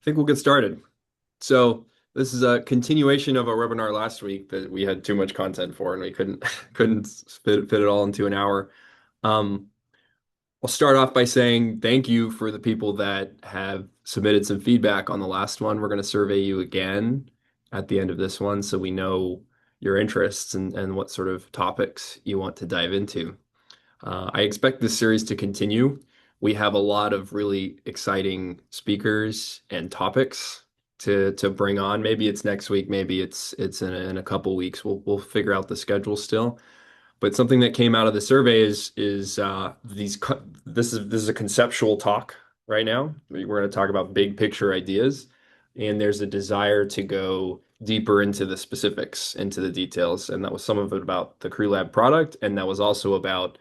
I think we'll get started. So this is a continuation of our webinar last week that we had too much content for and we couldn't couldn't fit it all into an hour. Um, I'll start off by saying thank you for the people that have submitted some feedback on the last one. We're going to survey you again at the end of this one so we know your interests and what sort of topics you want to dive into. I expect this series to continue. We have a lot of really exciting speakers and topics to bring on. Maybe it's next week, maybe it's in a couple weeks. We'll figure out the schedule still. But something that came out of the survey is this is a conceptual talk right now. We're going to talk about big picture ideas, and there's a desire to go deeper into the specifics, into the details, and that was some of it about the CrewLAB product, and that was also about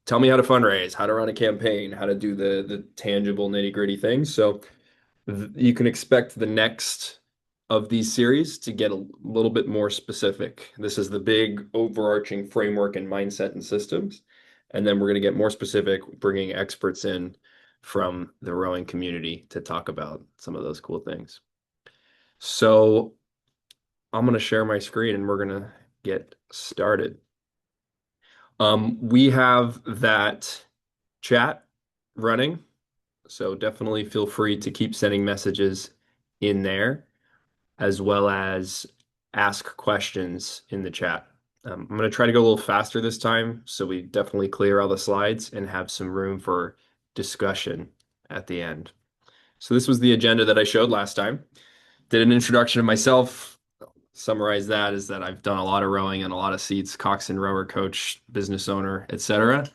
tell me how to fundraise, how to run a campaign, how to do the tangible nitty-gritty things. So you can expect the next of these series to get a little bit more specific. This is the big overarching framework and mindset and systems. And then we're going to get more specific, bringing experts in from the rowing community to talk about some of those cool things. So I'm going to share my screen and we're going to get started. We have that chat running, so definitely feel free to keep sending messages in there, as well as ask questions in the chat. I'm going to try to go a little faster this time, so we definitely clear all the slides and have some room for discussion at the end. So this was the agenda that I showed last time. Did an introduction of myself. Summarize that is that I've done a lot of rowing and a lot of seats, coxswain, rower, coach, business owner, etc.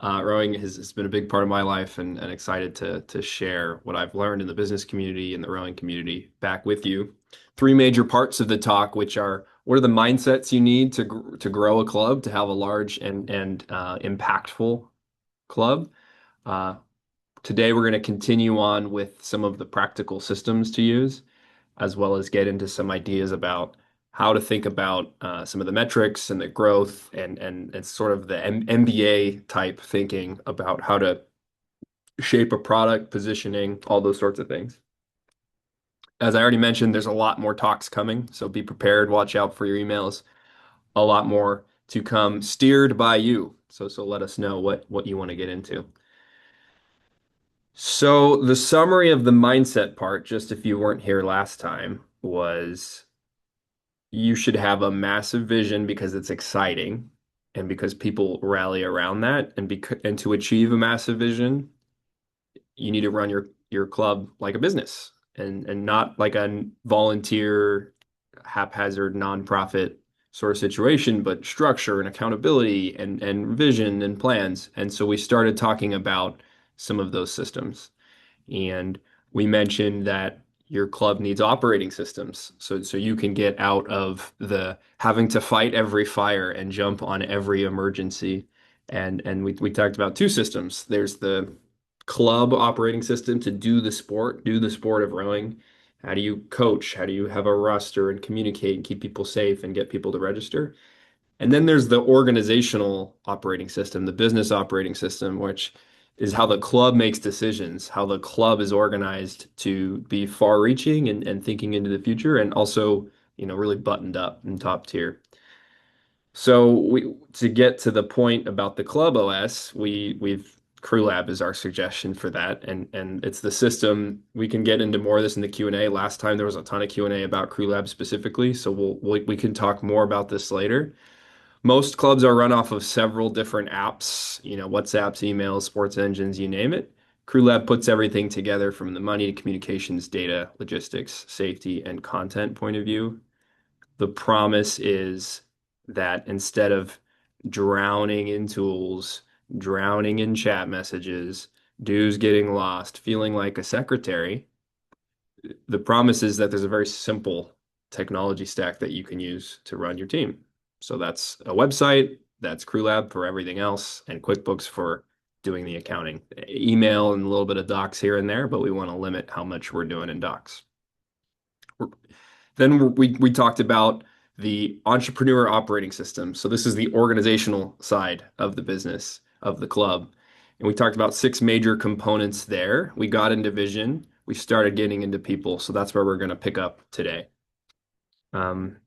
Rowing has been a big part of my life and excited to share what I've learned in the business community and the rowing community back with you. Three major parts of the talk, which are what are the mindsets you need to grow a club, to have a large and impactful club. Uh, Today, we're going to continue on with some of the practical systems to use, as well as get into some ideas about how to think about some of the metrics and the growth and sort of the MBA type thinking about how to shape a product, positioning, all those sorts of things. As I already mentioned, there's a lot more talks coming, so be prepared. Watch out for your emails. A lot more to come, steered by you. So let us know what you want to get into. So the summary of the mindset part, just if you weren't here last time, was you should have a massive vision because it's exciting and because people rally around that and to achieve a massive vision, you need to run your club like a business and not like a volunteer haphazard nonprofit sort of situation, but structure and accountability and vision and plans. And so we started talking about some of those systems. And we mentioned that your club needs operating systems so you can get out of the having to fight every fire and jump on every emergency. And we talked about two systems. There's the club operating system to do the sport of rowing. How do you coach? How do you have a roster and communicate and keep people safe and get people to register? And then there's the organizational operating system, the business operating system, which is how the club makes decisions, how the club is organized to be far-reaching and thinking into the future, and also, really buttoned up and top tier. So to get to the point about the club OS, we've CrewLAB is our suggestion for that, and it's the system. We can get into more of this in the Q&A. Last time there was a ton of Q&A about CrewLAB specifically, so we can talk more about this later. Most clubs are run off of several different apps, WhatsApps, emails, sports engines, you name it. CrewLAB puts everything together from the money to communications, data, logistics, safety, and content point of view. The promise is that instead of drowning in tools, drowning in chat messages, dues getting lost, feeling like a secretary, the promise is that there's a very simple technology stack that you can use to run your team. So that's a website, that's CrewLAB for everything else, and QuickBooks for doing the accounting. Email and a little bit of docs here and there, but we want to limit how much we're doing in docs. Then we talked about the entrepreneur operating system. So this is the organizational side of the business of the club. And we talked about six major components there. We got into vision. we started getting into people. So that's where we're going to pick up today. Um,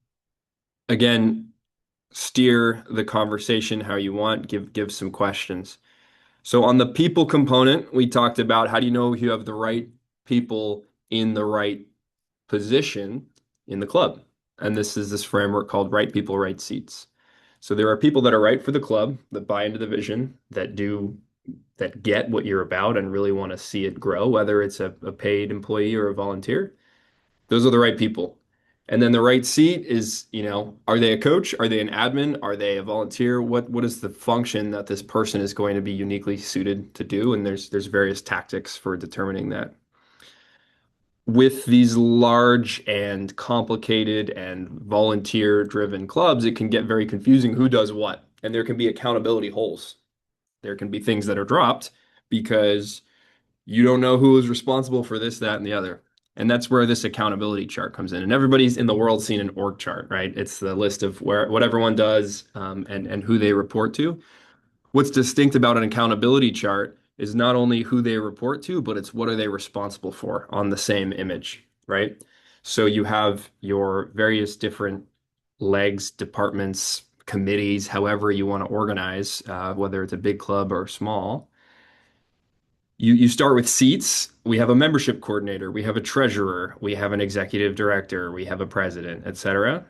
again, steer the conversation how you want, give some questions. So on the people component, we talked about how do you know you have the right people in the right position in the club. And this is this framework called right people, right seats. So there are people that are right for the club, that buy into the vision, that get what you're about and really want to see it grow, whether it's a paid employee or a volunteer. Those are the right people. And then the right seat is, are they a coach? Are they an admin? Are they a volunteer? What is the function that this person is going to be uniquely suited to do? And there's various tactics for determining that. With these large and complicated and volunteer-driven clubs, it can get very confusing who does what. And there can be accountability holes. There can be things that are dropped because you don't know who is responsible for this, that, and the other. And that's where this accountability chart comes in. And everybody's in the world seen an org chart, right? It's the list of what everyone does, and who they report to. What's distinct about an accountability chart is not only who they report to, but it's what are they responsible for on the same image, right? So you have your various different legs, departments, committees, however you want to organize, whether it's a big club or small. You start with seats. We have a membership coordinator, we have a treasurer, we have an executive director, we have a president, etc.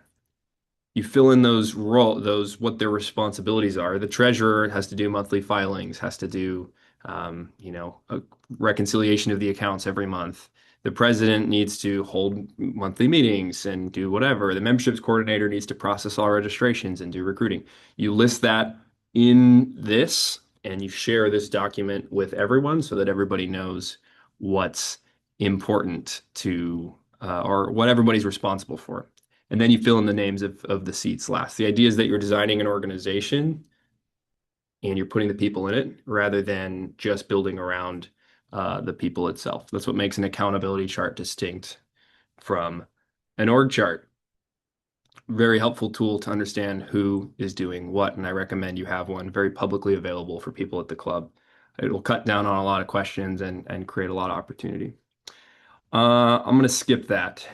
You fill in those what their responsibilities are. The treasurer has to do monthly filings, has to do a reconciliation of the accounts every month. The president needs to hold monthly meetings and do whatever. The memberships coordinator needs to process all registrations and do recruiting. You list that in this and you share this document with everyone so that everybody knows what's important to or what everybody's responsible for. And then you fill in the names of the seats last. The idea is that you're designing an organization and you're putting the people in it rather than just building around the people itself. That's what makes an accountability chart distinct from an org chart. Very helpful tool to understand who is doing what, and I recommend you have one very publicly available for people at the club. It will cut down on a lot of questions and create a lot of opportunity. I'm going to skip that.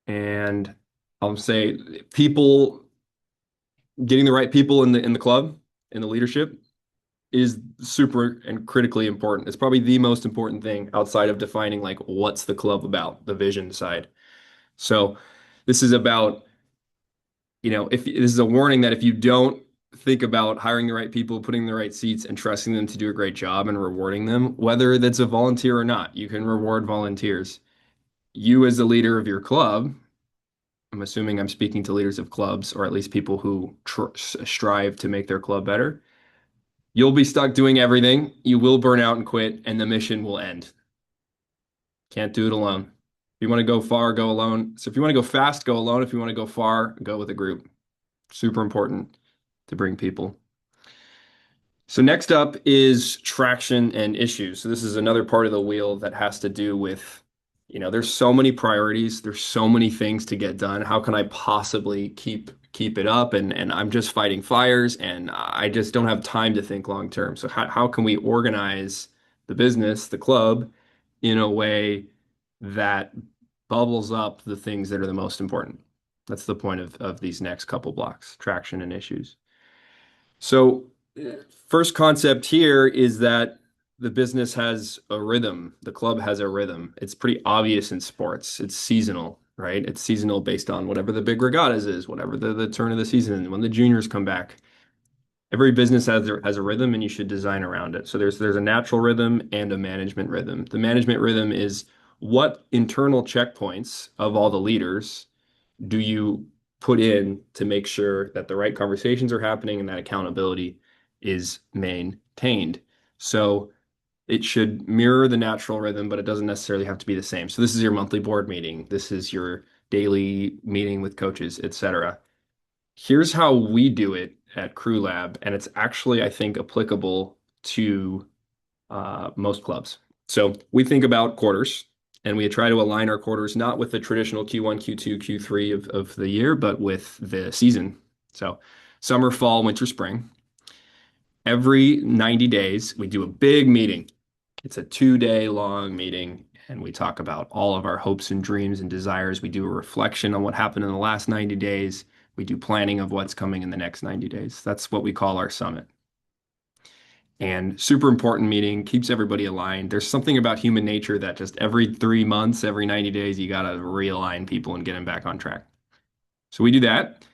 And I'll say people getting the right people in the club, in the leadership, is super and critically important. It's probably the most important thing outside of defining like what's the club about, the vision side. So this is about, if this is a warning that if you don't think about hiring the right people, putting the right seats, and trusting them to do a great job and rewarding them, whether that's a volunteer or not, you can reward volunteers. You as the leader of your club, I'm assuming I'm speaking to leaders of clubs, or at least people who strive to make their club better. You'll be stuck doing everything. You will burn out and quit, and the mission will end. Can't do it alone. If you want to go far, go alone. So if you want to go fast, go alone. If you want to go far, go with a group. Super important to bring people. So next up is traction and issues. So this is another part of the wheel that has to do with, there's so many priorities, there's so many things to get done. How can I possibly keep it up? And I'm just fighting fires and I just don't have time to think long term. So how can we organize the business, the club, in a way that bubbles up the things that are the most important? That's the point of these next couple blocks, traction and issues. So first concept here is that the business has a rhythm. The club has a rhythm. It's pretty obvious in sports. It's seasonal, right? It's seasonal based on whatever the big regattas is, whatever the turn of the season, when the juniors come back. Every business has a rhythm and you should design around it. So there's a natural rhythm and a management rhythm. The management rhythm is what internal checkpoints of all the leaders do you put in to make sure that the right conversations are happening and that accountability is maintained. So it should mirror the natural rhythm, but it doesn't necessarily have to be the same. So this is your monthly board meeting. This is your daily meeting with coaches, etc. Here's how we do it at CrewLAB, and it's actually, I think, applicable to most clubs. So we think about quarters, and we try to align our quarters not with the traditional Q1, Q2, Q3 of the year, but with the season. So summer, fall, winter, spring. Every 90 days, we do a big meeting. It's a 2 day long meeting, and we talk about all of our hopes and dreams and desires. We do a reflection on what happened in the last 90 days. We do planning of what's coming in the next 90 days. That's what we call our summit. And super important meeting, keeps everybody aligned. There's something about human nature that just every 3 months, every 90 days, you got to realign people and get them back on track. So we do that.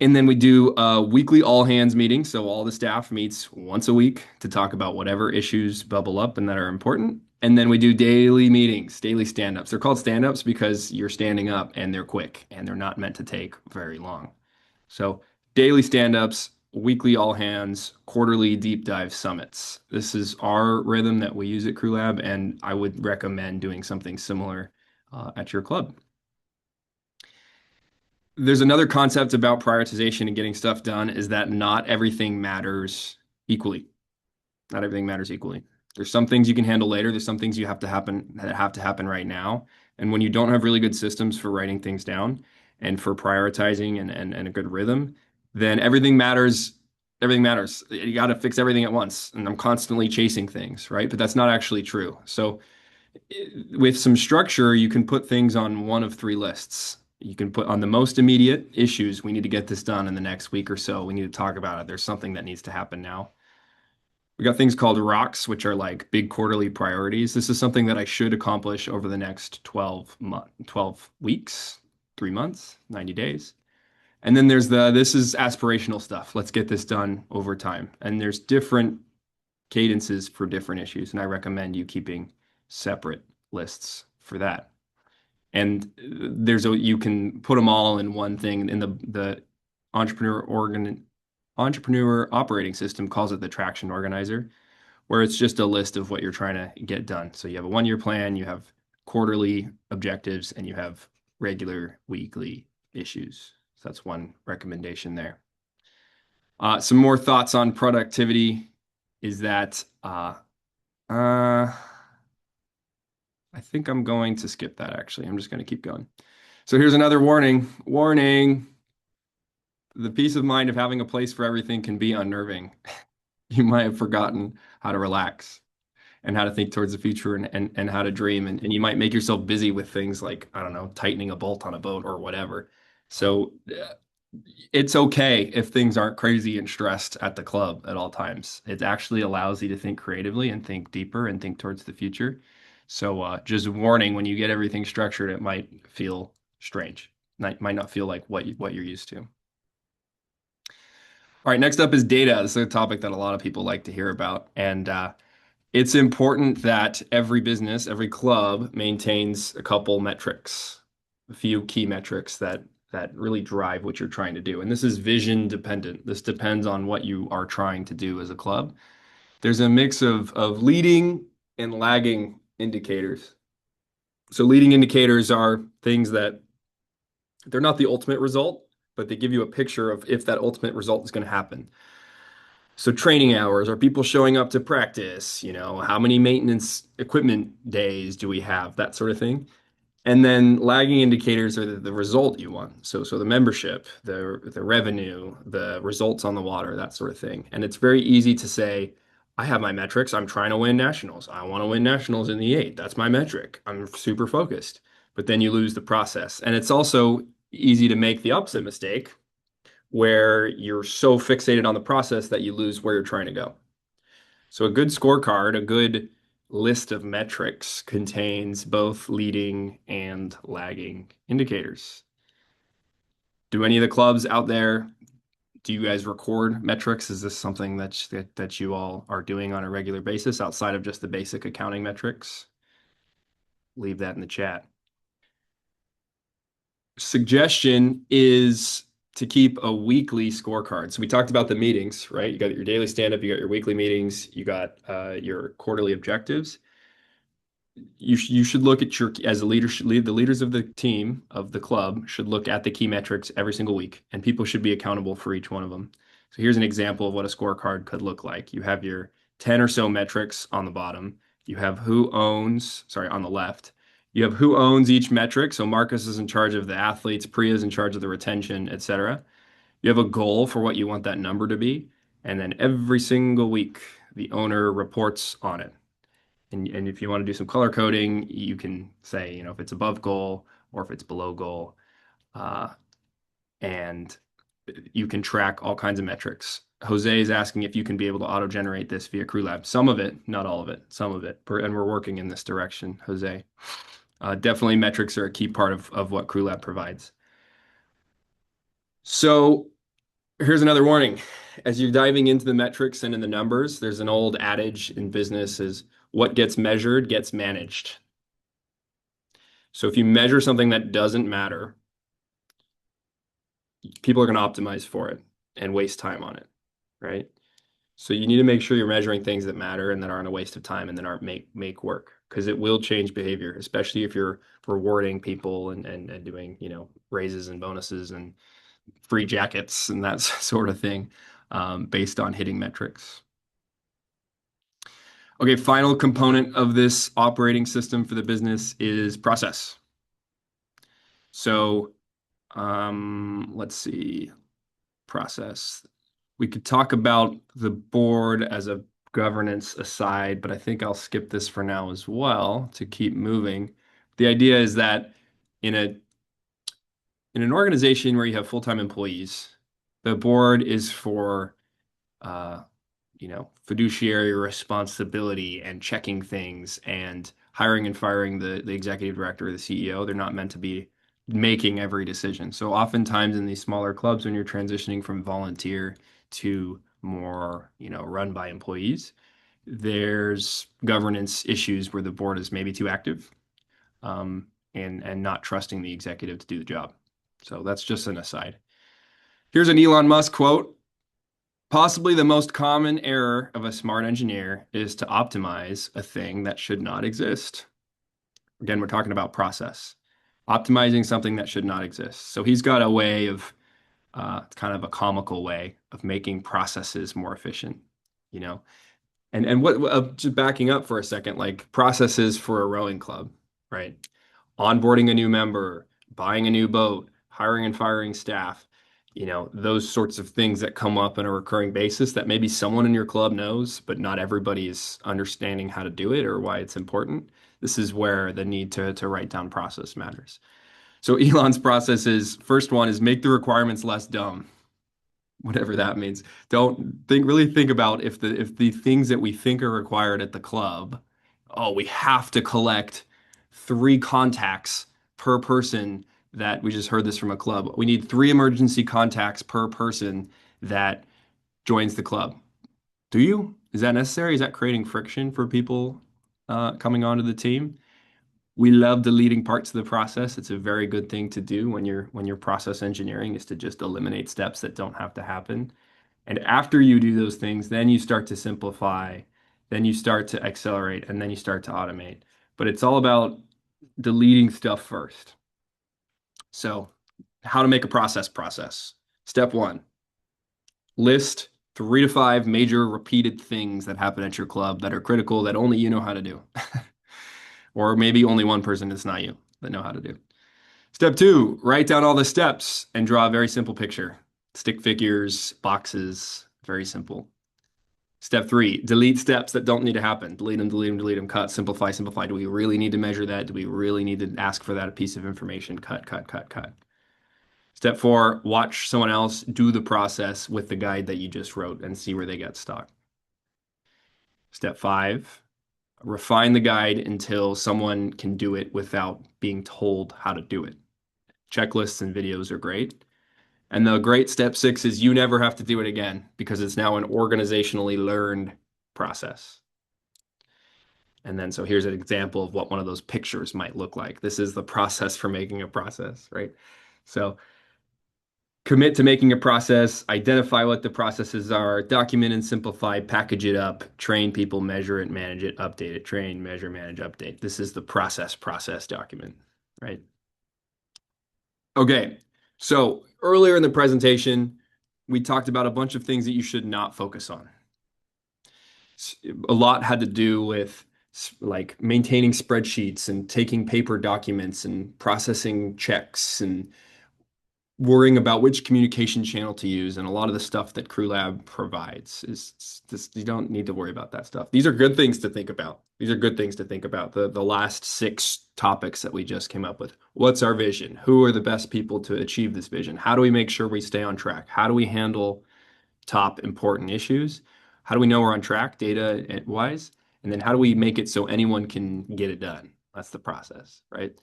And then we do a weekly all hands meeting. So all the staff meets once a week to talk about whatever issues bubble up and that are important. And then we do daily meetings, daily stand-ups. They're called stand-ups because you're standing up and they're quick and they're not meant to take very long. So daily stand-ups, weekly all hands, quarterly deep dive summits. This is our rhythm that we use at CrewLAB, and I would recommend doing something similar at your club. There's another concept about prioritization and getting stuff done is that not everything matters equally. Not everything matters equally. There's some things you can handle later. There's some things you have to happen that have to happen right now. And when you don't have really good systems for writing things down and for prioritizing and a good rhythm, then everything matters. Everything matters. You got to fix everything at once. And I'm constantly chasing things, right? But that's not actually true. So with some structure, you can put things on one of three lists. You can put on the most immediate issues. We need to get this done in the next week or so. We need to talk about it. There's something that needs to happen now. We got things called rocks, which are like big quarterly priorities. This is something that I should accomplish over the next 12 weeks, 3 months, 90 days. And then there's this is aspirational stuff. Let's get this done over time. And there's different cadences for different issues. And I recommend you keeping separate lists for that. And you can put them all in one thing. In the entrepreneur operating system calls it the traction organizer, where it's just a list of what you're trying to get done. So you have a 1 year plan, you have quarterly objectives, and you have regular weekly issues. So that's one recommendation there. Some more thoughts on productivity is that I think I'm going to skip that actually. I'm just going to keep going. So here's another warning. Warning. The peace of mind of having a place for everything can be unnerving. You might have forgotten how to relax and how to think towards the future and how to dream. And you might make yourself busy with things like, I don't know, tightening a bolt on a boat or whatever. So it's okay if things aren't crazy and stressed at the club at all times. It actually allows you to think creatively and think deeper and think towards the future. So just warning, when you get everything structured, it might feel strange. Might not feel like what you're used to. All right, next up is data. This is a topic that a lot of people like to hear about. And it's important that every business, every club maintains a couple metrics, a few key metrics that really drive what you're trying to do. And this is vision dependent. This depends on what you are trying to do as a club. There's a mix of leading and lagging indicators. So leading indicators are things that they're not the ultimate result, but they give you a picture of if that ultimate result is going to happen. So training hours, are people showing up to practice? How many maintenance equipment days do we have? That sort of thing. And then lagging indicators are the result you want. So the membership, the revenue, the results on the water, that sort of thing. And it's very easy to say, I have my metrics. I'm trying to win nationals. I want to win nationals in the 8. That's my metric. I'm super focused. But then you lose the process. And it's also easy to make the opposite mistake where you're so fixated on the process that you lose where you're trying to go. So a good scorecard, a good list of metrics contains both leading and lagging indicators. Do any of the clubs out there, do you guys record metrics? Is this something that you all are doing on a regular basis outside of just the basic accounting metrics? Leave that in the chat. Suggestion is to keep a weekly scorecard. So we talked about the meetings, right? You got your daily stand-up, you got your weekly meetings, you got your quarterly objectives. You should look at as a leader should lead the leaders of the team of the club should look at the key metrics every single week, and people should be accountable for each one of them. So here's an example of what a scorecard could look like. You have your 10 or so metrics on the bottom. You have on the left. You have who owns each metric. So Marcus is in charge of the athletes, Priya is in charge of the retention, etc. You have a goal for what you want that number to be, and then every single week the owner reports on it. And if you want to do some color coding, you can say, if it's above goal or if it's below goal. Uh, and you can track all kinds of metrics. Jose is asking if you can be able to auto-generate this via CrewLAB. Some of it, not all of it, some of it. And we're working in this direction, Jose. Definitely metrics are a key part of what CrewLAB provides. So here's another warning. As you're diving into the metrics and in the numbers, there's an old adage in business is what gets measured gets managed. So if you measure something that doesn't matter, people are going to optimize for it and waste time on it, right? So you need to make sure you're measuring things that matter and that aren't a waste of time and that aren't make work because it will change behavior, especially if you're rewarding people and doing, raises and bonuses and free jackets and that sort of thing based on hitting metrics. Okay, final component of this operating system for the business is process. So let's see, process. We could talk about the board as a governance aside, but I think I'll skip this for now as well to keep moving. The idea is that in an organization where you have full-time employees, the board is for uh, fiduciary responsibility and checking things and hiring and firing the executive director or the CEO. They're not meant to be making every decision. So oftentimes in these smaller clubs, when you're transitioning from volunteer to more, run by employees, there's governance issues where the board is maybe too active, and not trusting the executive to do the job. So that's just an aside. Here's an Elon Musk quote. Possibly the most common error of a smart engineer is to optimize a thing that should not exist. Again, we're talking about process. Optimizing something that should not exist. So he's got a way of, kind of a comical way of making processes more efficient, you know? And just backing up for a second, like processes for a rowing club, right? Onboarding a new member, buying a new boat, hiring and firing staff, those sorts of things that come up on a recurring basis that maybe someone in your club knows, but not everybody is understanding how to do it or why it's important. This is where the need to write down process matters. So Elon's process is first one is make the requirements less dumb, whatever that means. Don't really think about if the things that we think are required at the club, oh, we have to collect 3 contacts per person that we just heard this from a club. We need 3 emergency contacts per person that joins the club. Do you? Is that necessary? Is that creating friction for people coming onto the team? We love deleting parts of the process. It's a very good thing to do when you're process engineering is to just eliminate steps that don't have to happen. And after you do those things, then you start to simplify, then you start to accelerate, and then you start to automate. But it's all about deleting stuff first. So, how to make a process. Step one, list 3 to 5 major repeated things that happen at your club that are critical that only you know how to do. Or maybe only one person that's not you that know how to do. Step two, write down all the steps and draw a very simple picture. Stick figures, boxes, very simple. Step three, delete steps that don't need to happen. Delete them, cut, simplify. Do we really need to measure that? Do we really need to ask for that piece of information? Cut. Step four, watch someone else do the process with the guide that you just wrote and see where they get stuck. Step five, refine the guide until someone can do it without being told how to do it. Checklists and videos are great. And the great step six is you never have to do it again because it's now an organizationally learned process. And then, so here's an example of what one of those pictures might look like. This is the process for making a process, right? So commit to making a process, identify what the processes are, document and simplify, package it up, train people, measure it, manage it, update it, train, measure, manage, update. This is the process document, right? Okay, so earlier in the presentation, we talked about a bunch of things that you should not focus on. A lot had to do with like maintaining spreadsheets and taking paper documents and processing checks and worrying about which communication channel to use. And a lot of the stuff that CrewLAB provides is just, you don't need to worry about that stuff. These are good things to think about, These are good things to think about. The last six topics that we just came up with. What's our vision? Who are the best people to achieve this vision? How do we make sure we stay on track? How do we handle top important issues? How do we know we're on track data wise? And then how do we make it so anyone can get it done? That's the process, right?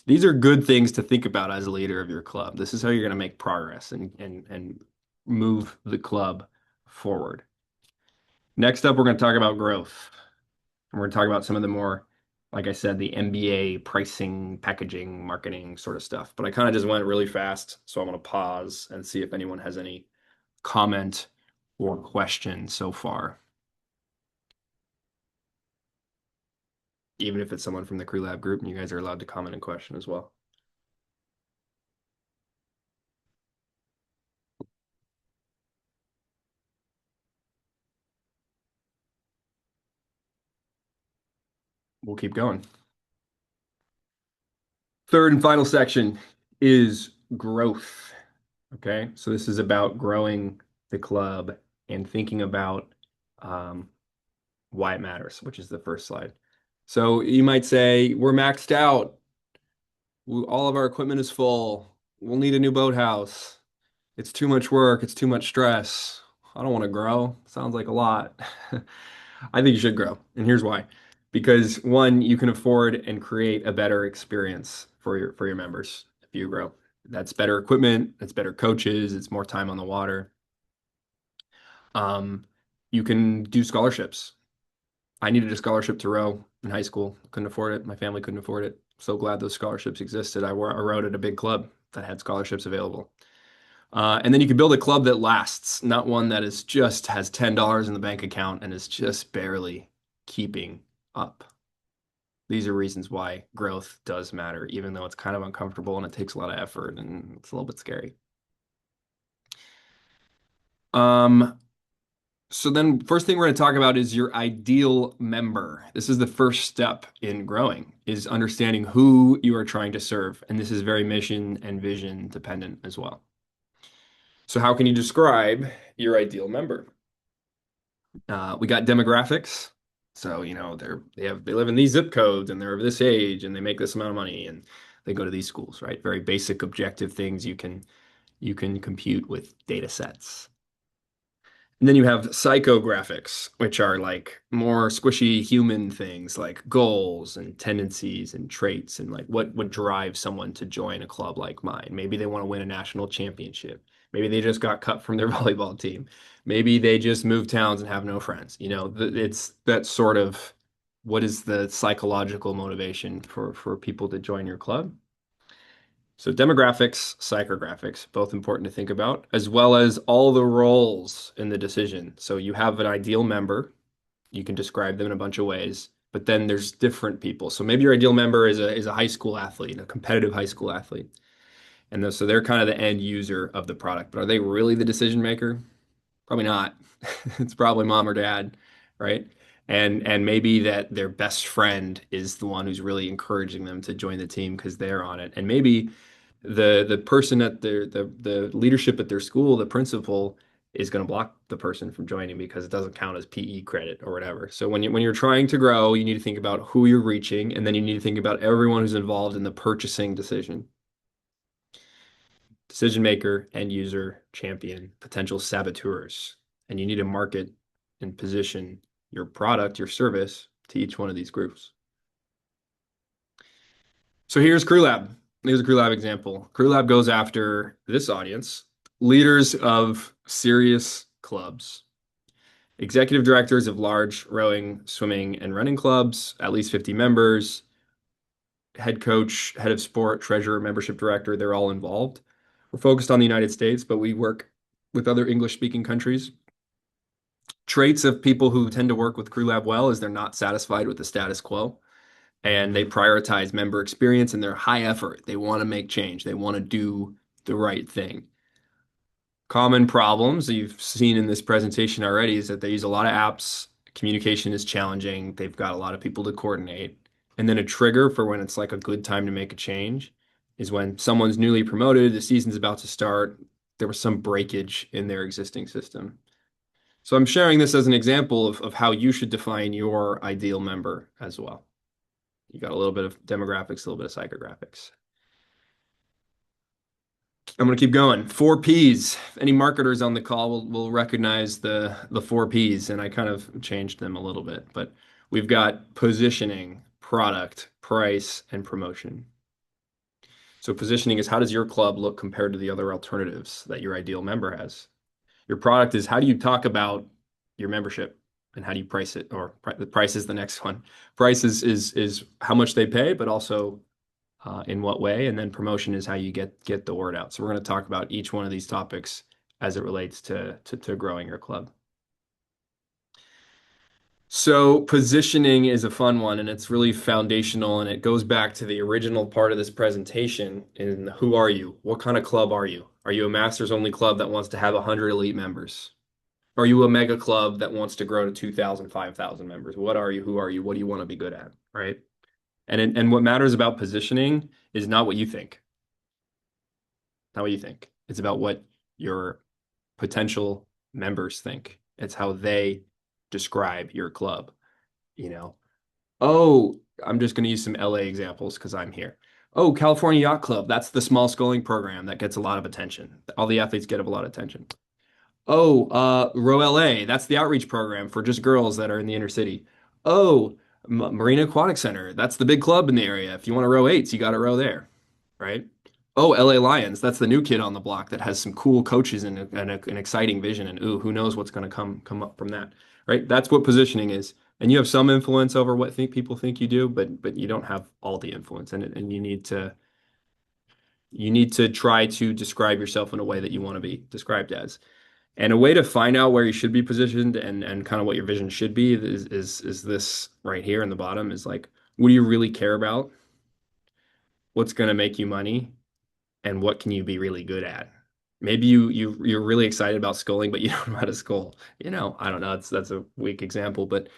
These are good things to think about as a leader of your club. This is how you're going to make progress and move the club forward. Next up, we're going to talk about growth. And we're going to talk about some of the more, like I said, the MBA pricing, packaging, marketing sort of stuff. But I kind of just went really fast. So I'm going to pause and see if anyone has any comment or question so far. Even if it's someone from the CrewLAB group, and you guys are allowed to comment and question as well. We'll keep going. Third and final section is growth. Okay, so this is about growing the club and thinking about why it matters, which is the first slide. So you might say, we're maxed out. All of our equipment is full. We'll need a new boathouse. It's too much work. It's too much stress. I don't want to grow. Sounds like a lot. I think you should grow. And here's why. Because one, you can afford and create a better experience for your members if you grow. That's better equipment, that's better coaches, it's more time on the water. You can do scholarships. I needed a scholarship to row in high school. Couldn't afford it. My family couldn't afford it. So glad those scholarships existed. I rowed at a big club that had scholarships available. And then you can build a club that lasts, not one that is just has $10 in the bank account and is just barely keeping up. These are reasons why growth does matter, even though it's kind of uncomfortable and it takes a lot of effort and it's a little bit scary. So then first thing we're going to talk about is your ideal member. This is the first step in growing, is understanding who you are trying to serve. And this is very mission and vision dependent as well. So how can you describe your ideal member? We got demographics. So, they live in these zip codes and they're of this age and they make this amount of money and they go to these schools, right? Very basic objective things you can compute with data sets. And then you have psychographics, which are like more squishy human things like goals and tendencies and traits and like what would drive someone to join a club like mine. Maybe they want to win a national championship. Maybe they just got cut from their volleyball team. Maybe they just moved towns and have no friends. It's that sort of what is the psychological motivation for people to join your club. So demographics, psychographics, both important to think about, as well as all the roles in the decision. So you have an ideal member, you can describe them in a bunch of ways, but then there's different people. So maybe your ideal member is a high school athlete, a competitive high school athlete. And so they're kind of the end user of the product, but are they really the decision maker? Probably not. It's probably mom or dad, right? And maybe that their best friend is the one who's really encouraging them to join the team because they're on it. And maybe the person at the leadership at their school, the principal, is going to block the person from joining because it doesn't count as PE credit or whatever. So when you're trying to grow, you need to think about who you're reaching, and then you need to think about everyone who's involved in the purchasing decision. Decision maker, end user, champion, potential saboteurs. And you need to market and position your product, your service to each one of these groups. So here's CrewLAB. Here's a CrewLAB example. CrewLAB goes after this audience, leaders of serious clubs, executive directors of large rowing, swimming, and running clubs, at least 50 members, head coach, head of sport, treasurer, membership director, they're all involved. We're focused on the United States, but we work with other English-speaking countries. Traits of people who tend to work with CrewLAB well is they're not satisfied with the status quo, and they prioritize member experience and they're high effort. They want to make change. They want to do the right thing. Common problems that you've seen in this presentation already is that they use a lot of apps. Communication is challenging. They've got a lot of people to coordinate. And then a trigger for when it's like a good time to make a change is when someone's newly promoted, the season's about to start, there was some breakage in their existing system. So I'm sharing this as an example of how you should define your ideal member as well. You got a little bit of demographics, a little bit of psychographics. I'm going to keep going. Four P's. Any marketers on the call will recognize the four P's, and I kind of changed them a little bit. But we've got positioning, product, price, and promotion. So positioning is how does your club look compared to the other alternatives that your ideal member has? Your product is how do you talk about your membership and how do you price it? Or the price is the next one. Price is how much they pay, but also in what way, and then promotion is how you get the word out. So we're going to talk about each one of these topics as it relates to growing your club. So positioning is a fun one, and it's really foundational, and it goes back to the original part of this presentation in who are you? What kind of club are you? Are you a masters only club that wants to have 100 elite members? Are you a mega club that wants to grow to 2,000, 5,000 members? What are you? Who are you? What do you want to be good at? Right? And what matters about positioning is not what you think. Not what you think. It's about what your potential members think. It's how they describe your club. You know, oh, I'm just going to use some LA examples because I'm here. Oh, California Yacht Club. That's the small sculling program that gets a lot of attention. All the athletes get a lot of attention. Oh, Row LA. That's the outreach program for just girls that are in the inner city. Oh, Marina Aquatic Center. That's the big club in the area. If you want to row eights, you got to row there, right? Oh, LA Lions. That's the new kid on the block that has some cool coaches and an exciting vision. And ooh, who knows what's going to come up from that, right? That's what positioning is. And you have some influence over what people think you do, but you don't have all the influence, and you need to try to describe yourself in a way that you want to be described as. And a way to find out where you should be positioned and kind of what your vision should be is this right here in the bottom is like, what do you really care about? What's going to make you money? And what can you be really good at? Maybe you're really excited about sculling, but you don't know how to scull. I don't know. That's a weak example, but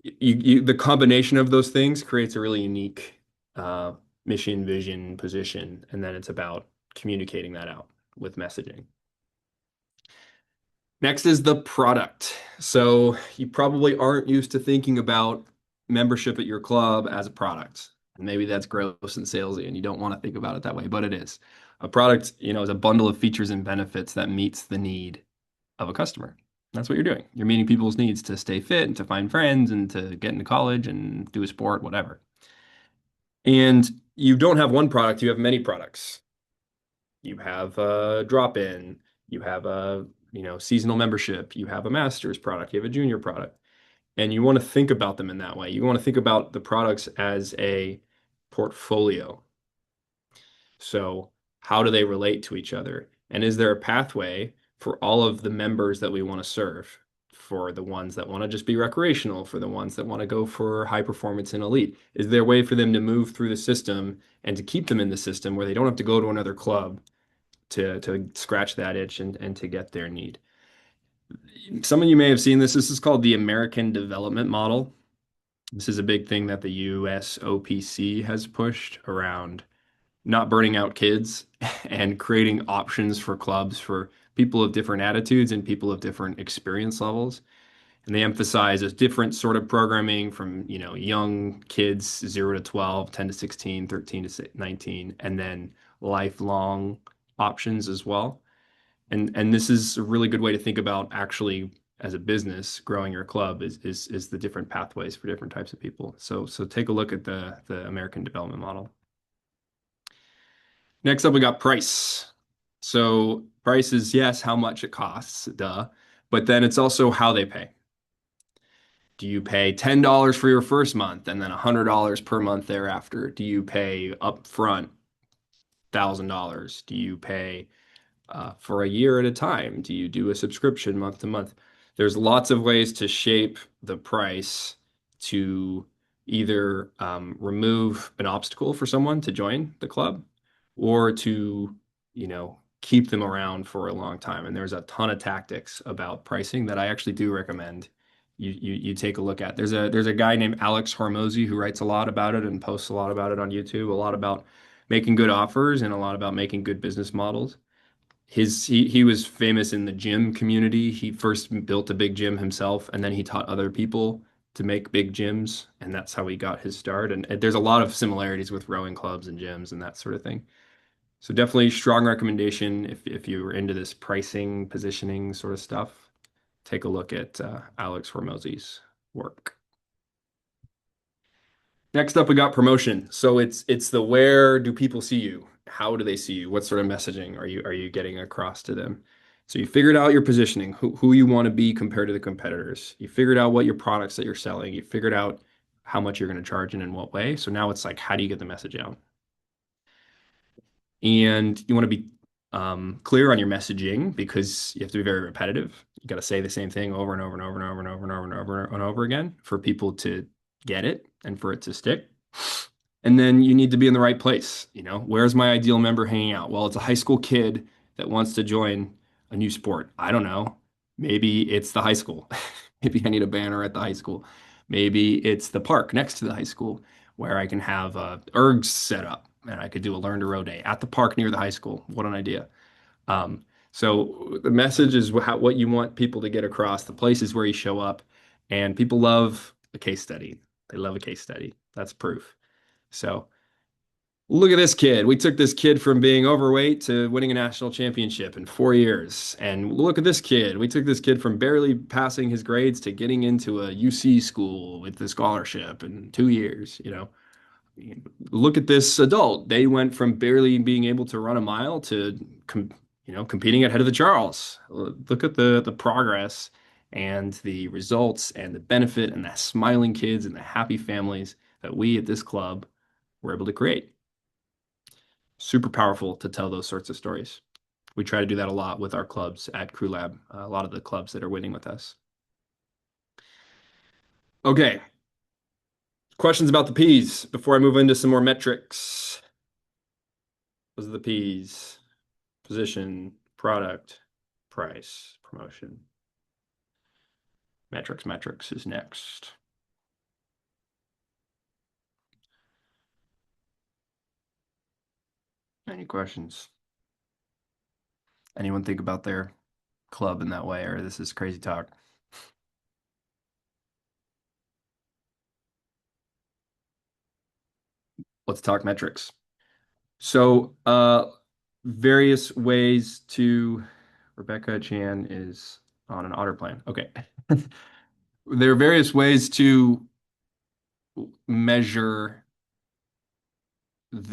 the combination of those things creates a really unique uh, mission, vision, position, and then it's about communicating that out with messaging. Next is the product. So you probably aren't used to thinking about membership at your club as a product. And maybe that's gross and salesy, and you don't want to think about it that way, but it is. A product, is a bundle of features and benefits that meets the need of a customer. That's what you're doing. You're meeting people's needs to stay fit and to find friends and to get into college and do a sport, whatever. And you don't have one product, you have many products. You have a drop-in, you have a, seasonal membership, you have a master's product, you have a junior product, and you want to think about them in that way. You want to think about the products as a portfolio. So how do they relate to each other? And is there a pathway for all of the members that we want to serve? For the ones that want to just be recreational, for the ones that want to go for high performance and elite? Is there a way for them to move through the system and to keep them in the system where they don't have to go to another club to scratch that itch and to get their need? Some of you may have seen this. This is called the American Development Model. This is a big thing that the US OPC has pushed around not burning out kids and creating options for clubs for people of different attitudes and people of different experience levels. And they emphasize a different sort of programming from, young kids 0 to 12, 10 to 16, 13 to 19, and then lifelong options as well. And this is a really good way to think about actually as a business growing your club is the different pathways for different types of people. So take a look at the American development model. Next up, we got price. So price is, yes, how much it costs, duh, but then it's also how they pay. Do you pay $10 for your first month and then $100 per month thereafter? Do you pay upfront $1,000? Do you pay for a year at a time? Do you do a subscription month to month? There's lots of ways to shape the price to either remove an obstacle for someone to join the club or to, keep them around for a long time. And there's a ton of tactics about pricing that I actually do recommend you take a look at. There's a guy named Alex Hormozy who writes a lot about it and posts a lot about it on YouTube, a lot about making good offers and a lot about making good business models. He was famous in the gym community. He first built a big gym himself, and then he taught other people to make big gyms, and that's how he got his start. And there's a lot of similarities with rowing clubs and gyms and that sort of thing. So definitely strong recommendation if you were into this pricing, positioning sort of stuff. Take a look at Alex Hormozzi's work. Next up, we got promotion. So it's the where do people see you? How do they see you? What sort of messaging are you getting across to them? So you figured out your positioning, who you want to be compared to the competitors. You figured out what your products that you're selling. You figured out how much you're going to charge and in what way. So now it's like, how do you get the message out? And you want to be clear on your messaging because you have to be very repetitive. You got to say the same thing over and over and over and over and over and over and over and over again for people to get it and for it to stick. And then you need to be in the right place. Where's my ideal member hanging out? Well, it's a high school kid that wants to join a new sport. I don't know. Maybe it's the high school. Maybe I need a banner at the high school. Maybe it's the park next to the high school where I can have ergs set up and I could do a learn to row day at the park near the high school. What an idea. So the message is what you want people to get across, the places where you show up, and people love a case study. They love a case study. That's proof. So look at this kid. We took this kid from being overweight to winning a national championship in 4 years. And look at this kid. We took this kid from barely passing his grades to getting into a UC school with the scholarship in 2 years. Look at this adult. They went from barely being able to run a mile to competing at Head of the Charles. Look at the progress and the results and the benefit and the smiling kids and the happy families that we at this club were able to create. Super powerful to tell those sorts of stories. We try to do that a lot with our clubs at CrewLAB, a lot of the clubs that are winning with us. Okay, questions about the P's before I move into some more metrics. Those are the P's: position, product, price, promotion. Metrics is next. Any questions? Anyone think about their club in that way, or this is crazy talk? Let's talk metrics. So, various ways to, Rebecca Chan is on an otter plane. Okay. There are various ways to measure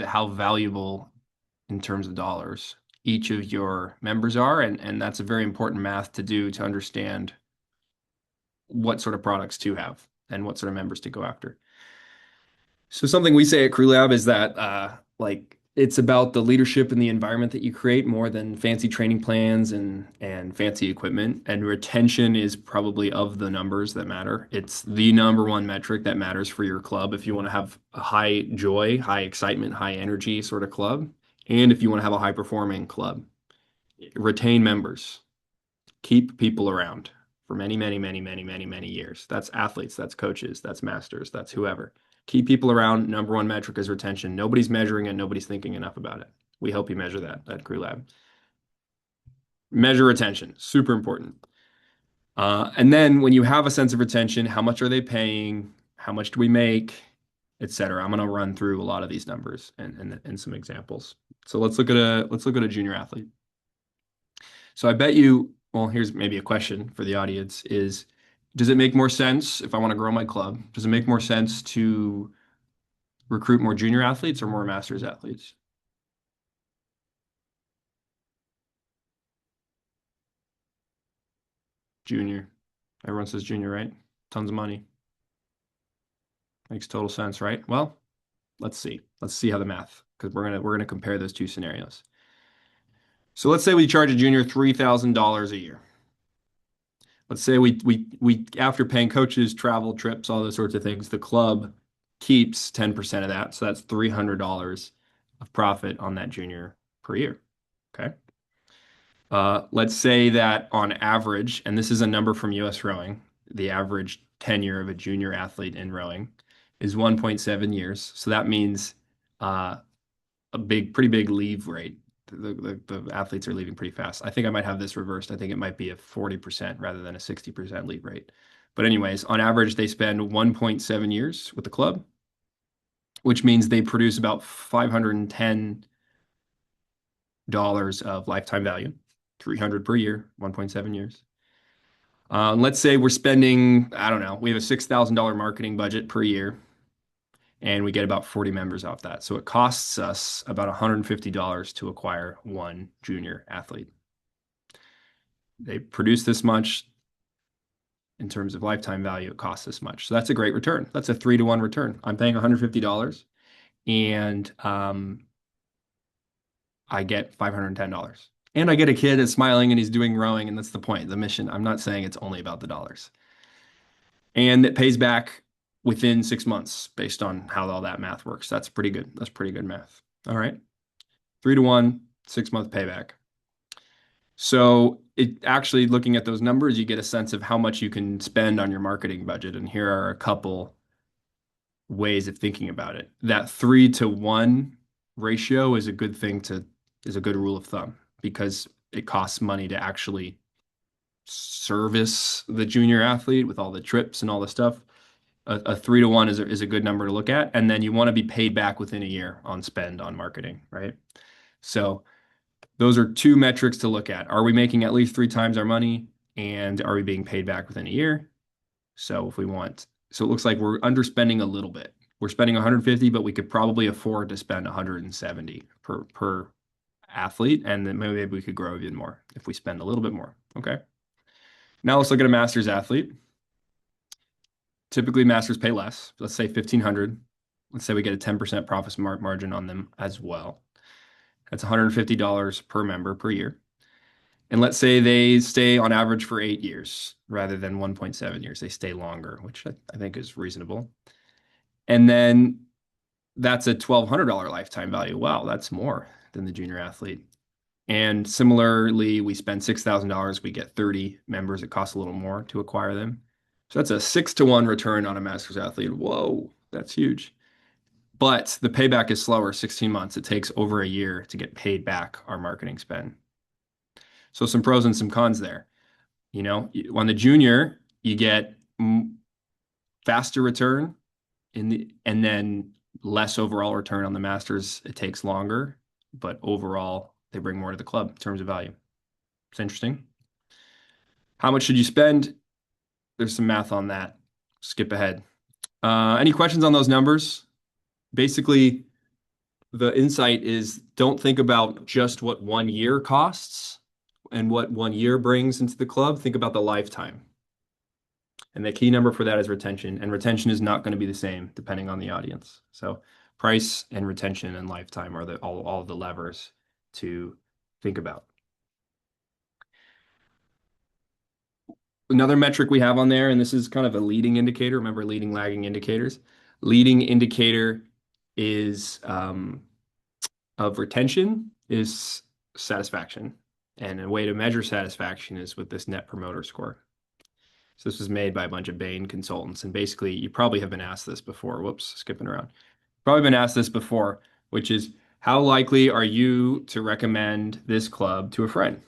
how valuable in terms of dollars each of your members are, and that's a very important math to do to understand what sort of products to have and what sort of members to go after. So something we say at CrewLAB is that like it's about the leadership and the environment that you create more than fancy training plans and fancy equipment. And retention is probably of the numbers that matter. It's the number one metric that matters for your club if you want to have a high joy, high excitement, high energy sort of club, and if you want to have a high performing club. Retain members, keep people around for many, many, many, many, many, many years. That's athletes, that's coaches, that's masters, that's whoever. Keep people around. Number one metric is retention. Nobody's measuring it. Nobody's thinking enough about it. We help you measure that at CrewLAB. Measure retention, super important. And then when you have a sense of retention, how much are they paying? How much do we make, et cetera? I'm going to run through a lot of these numbers and some examples. So let's look at a junior athlete. So I bet you, well, here's maybe a question for the audience is, does it make more sense if I want to grow my club? Does it make more sense to recruit more junior athletes or more masters athletes? Junior. Everyone says junior, right? Tons of money. Makes total sense, right? Well, let's see. Let's see how the math, because we're gonna compare those two scenarios. So let's say we charge a junior $3,000 a year. Let's say we after paying coaches, travel, trips, all those sorts of things, the club keeps 10% of that. So that's $300 of profit on that junior per year. Okay. Let's say that on average, and this is a number from US Rowing, the average tenure of a junior athlete in rowing is 1.7 years. So that means pretty big leave rate. The athletes are leaving pretty fast. I think I might have this reversed. I think it might be a 40% rather than a 60% leave rate. But anyways, on average, they spend 1.7 years with the club, which means they produce about $510 of lifetime value, 300 per year, 1.7 years. Let's say we're spending, I don't know, we have a $6,000 marketing budget per year, and we get about 40 members off that. So it costs us about $150 to acquire one junior athlete. They produce this much in terms of lifetime value, it costs this much. So that's a great return. That's a 3-to-1 return. I'm paying $150 and I get $510. And I get a kid that's smiling and he's doing rowing, and that's the point, the mission. I'm not saying it's only about the dollars. And it pays back within 6 months based on how all that math works. That's pretty good. That's pretty good math. All right. 3-to-1, 6-month payback. So it actually, looking at those numbers, you get a sense of how much you can spend on your marketing budget. And here are a couple ways of thinking about it. That 3-to-1 ratio is a good rule of thumb because it costs money to actually service the junior athlete with all the trips and all the stuff. A 3-to-1 is a good number to look at. And then you want to be paid back within a year on spend on marketing, right? So those are two metrics to look at. Are we making at least 3 times our money? And are we being paid back within a year? So it looks like we're underspending a little bit. We're spending 150, but we could probably afford to spend 170 per athlete. And then maybe we could grow even more if we spend a little bit more. Okay. Now let's look at a master's athlete. Typically masters pay less. Let's say 1,500. Let's say we get a 10% profit margin on them as well. That's $150 per member per year. And let's say they stay on average for 8 years rather than 1.7 years. They stay longer, which I think is reasonable. And then that's a $1,200 lifetime value. Wow, that's more than the junior athlete. And similarly, we spend $6,000. We get 30 members. It costs a little more to acquire them. So that's a 6-to-1 return on a master's athlete. Whoa, that's huge. But the payback is slower, 16 months. It takes over a year to get paid back our marketing spend. So some pros and some cons there. On the junior, you get faster return and then less overall return on the masters. It takes longer, but overall, they bring more to the club in terms of value. It's interesting. How much should you spend? There's some math on that. Skip ahead. Any questions on those numbers? Basically, the insight is don't think about just what 1 year costs and what 1 year brings into the club. Think about the lifetime. And the key number for that is retention. And retention is not going to be the same depending on the audience. So price and retention and lifetime are all of the levers to think about. Another metric we have on there, and this is kind of a leading indicator. Remember leading, lagging indicators. Leading indicator is of retention is satisfaction. And a way to measure satisfaction is with this net promoter score. So this was made by a bunch of Bain consultants. And basically, you probably have been asked this before. Whoops, skipping around. Probably been asked this before, which is how likely are you to recommend this club to a friend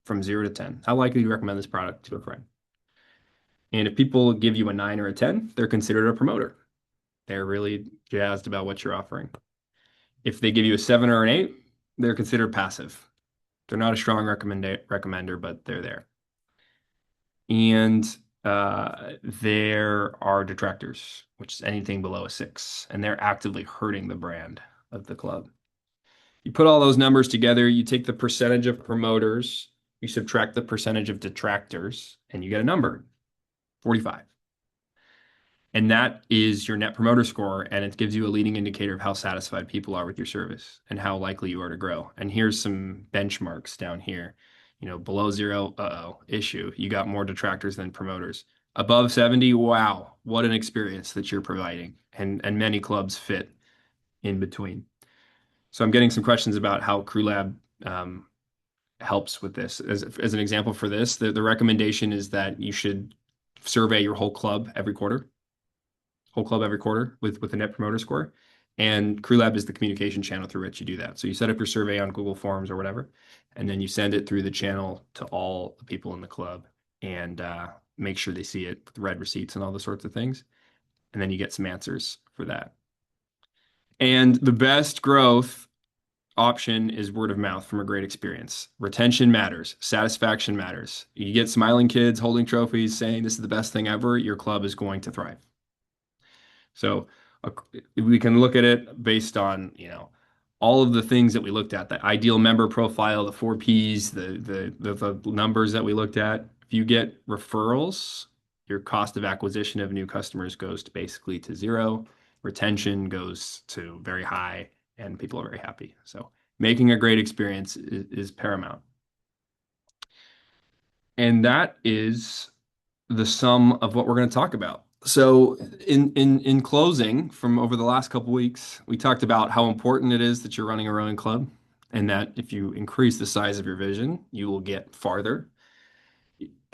from 0 to 10? How likely do you recommend this product to a friend? And if people give you a 9 or a 10, they're considered a promoter. They're really jazzed about what you're offering. If they give you a 7 or an 8, they're considered passive. They're not a strong recommender, but they're there. And there are detractors, which is anything below a 6, and they're actively hurting the brand of the club. You put all those numbers together, you take the percentage of promoters, you subtract the percentage of detractors, and you get a number, 45. And that is your net promoter score, and it gives you a leading indicator of how satisfied people are with your service and how likely you are to grow. And here's some benchmarks down here. Below 0, issue. You got more detractors than promoters. Above 70, wow, what an experience that you're providing. And many clubs fit in between. So I'm getting some questions about how CrewLAB helps with this. As an example for this, the recommendation is that you should survey your whole club every quarter with a net promoter score. And CrewLAB is the communication channel through which you do that. So you set up your survey on Google Forms or whatever, and then you send it through the channel to all the people in the club and make sure they see it with red receipts and all the sorts of things. And then you get some answers for that. And the best growth option is word of mouth from a great experience. Retention matters, satisfaction matters. You get smiling kids holding trophies saying this is the best thing ever, your club is going to thrive. So uh, we can look at it based on, all of the things that we looked at, the ideal member profile, the 4 Ps, the numbers that we looked at. If you get referrals, your cost of acquisition of new customers goes to basically to zero. Retention goes to very high, and people are very happy. So making a great experience is paramount. And that is the sum of what we're going to talk about. So in closing, from over the last couple weeks, we talked about how important it is that you're running a rowing club, and that if you increase the size of your vision, you will get farther.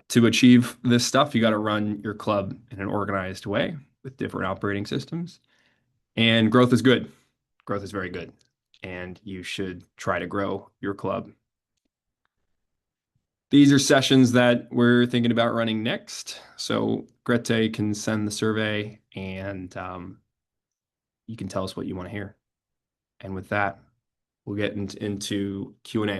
To achieve this stuff, you got to run your club in an organized way with different operating systems. And growth is good. Growth is very good. And you should try to grow your club. These are sessions that we're thinking about running next. So Grete can send the survey and you can tell us what you want to hear. And with that, we'll get into Q&A.